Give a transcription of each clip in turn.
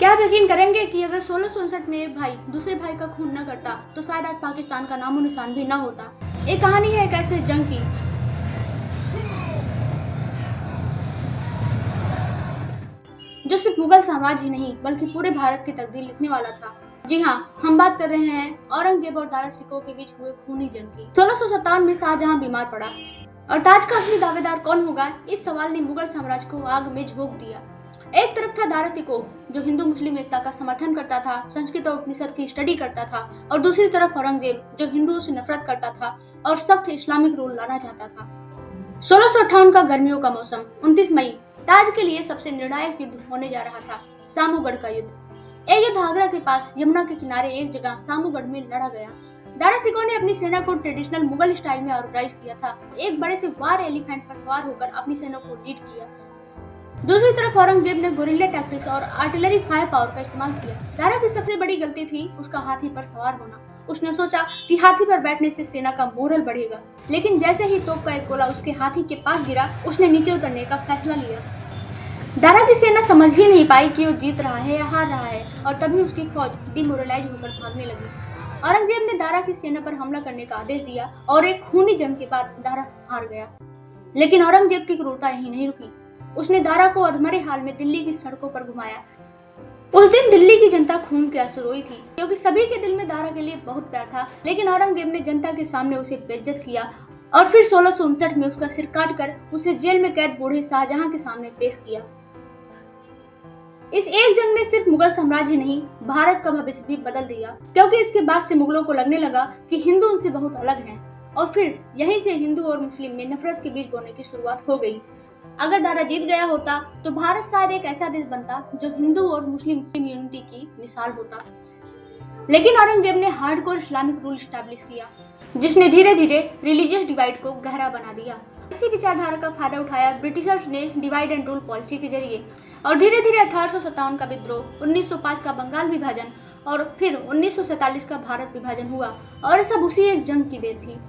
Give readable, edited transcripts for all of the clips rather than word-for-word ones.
क्या आप यकीन करेंगे कि अगर 1659 में एक भाई दूसरे भाई का खून न करता तो शायद आज पाकिस्तान का नामो निशान भी न होता। एक कहानी है एक ऐसे जंग की जो सिर्फ मुगल साम्राज्य ही नहीं बल्कि पूरे भारत की तकदीर लिखने वाला था। जी हाँ, हम बात कर रहे हैं औरंगजेब और दारा सिकोह के बीच हुए खूनी जंग की। 1657 में शाहजहां बीमार पड़ा और ताज का असली दावेदार कौन होगा, इस सवाल ने मुगल साम्राज्य को आग में झोंक दिया। एक तरफ था दारा सिकोह जो हिंदू मुस्लिम एकता का समर्थन करता था, संस्कृत और उपनिषद की स्टडी करता था, और दूसरी तरफ औरंगजेब जो हिंदुओं से नफरत करता था और सख्त इस्लामिक रूल लाना चाहता था। 1658 का गर्मियों का मौसम, 29 मई, ताज के लिए सबसे निर्णायक युद्ध होने जा रहा था, सामूगढ़ का युद्ध। एक युद्ध आगरा के पास यमुना के किनारे एक जगह सामूगढ़ में लड़ा गया। दारा सिकोह ने अपनी सेना को ट्रेडिशनल मुगल स्टाइल में ऑर्गेनाइज किया था। एक बड़े से वार एलिफेंट पर सवार होकर अपनी सेना को लीड किया। दूसरी तरफ औरंगजेब ने गुरिल्ला टैक्टिक्स और आर्टिलरी फायर पावर का इस्तेमाल किया। दारा की सबसे बड़ी गलती थी उसका हाथी पर सवार होना। उसने सोचा कि हाथी पर बैठने से सेना का मोरल बढ़ेगा, लेकिन जैसे ही तोप का एक गोला उसके हाथी के पास गिरा, उसने नीचे उतरने का फैसला लिया। दारा की सेना समझ ही नहीं पाई कि वो जीत रहा है या हार रहा है, और तभी उसकी फौज डिमोरलाइज होकर भागने लगी। औरंगजेब ने दारा की सेना पर हमला करने का आदेश दिया और एक खूनी जंग के बाद दारा हार गया। लेकिन औरंगजेब की क्रूरता यहीं नहीं रुकी। उसने दारा को अधमरे हाल में दिल्ली की सड़कों पर घुमाया। उस दिन दिल्ली की जनता खून के आंसू रोई थी, क्योंकि सभी के दिल में दारा के लिए बहुत प्यार था। लेकिन औरंगजेब ने जनता के सामने उसे बेइज्जत किया और फिर 1659 में उसका सिर काटकर उसे जेल में कैद बूढ़े शाहजहां के सामने पेश किया। इस एक जंग ने सिर्फ मुगल साम्राज्य नहीं, भारत का भविष्य भी बदल दिया, क्योंकि इसके बाद से मुगलों को लगने लगा कि हिंदू उनसे बहुत अलग हैं, और फिर यहीं से हिंदू और मुस्लिम में नफरत के बीज बोने की शुरुआत हो गई। अगर दारा जीत गया होता तो भारत शायद एक ऐसा देश बनता जो हिंदू और मुस्लिम यूनिटी की मिसाल होता। लेकिन औरंगजेब ने हार्डकोर इस्लामिक रूल स्टैब्लिश किया, जिसने धीरे धीरे रिलीजियस डिवाइड को गहरा बना दिया। इसी विचारधारा का फायदा उठाया ब्रिटिशर्स ने डिवाइड एंड रूल पॉलिसी के जरिए, और धीरे धीरे 1857 का विद्रोह, 1905 का बंगाल विभाजन और फिर 1947 का भारत विभाजन हुआ, और सब उसी एक जंग की देन थी।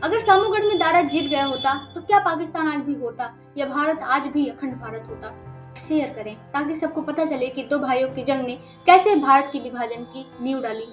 अगर सामूगढ़ में दारा जीत गया होता तो क्या पाकिस्तान आज भी होता, या भारत आज भी अखंड भारत होता? शेयर करें ताकि सबको पता चले कि दो भाइयों की जंग ने कैसे भारत की विभाजन की नींव डाली।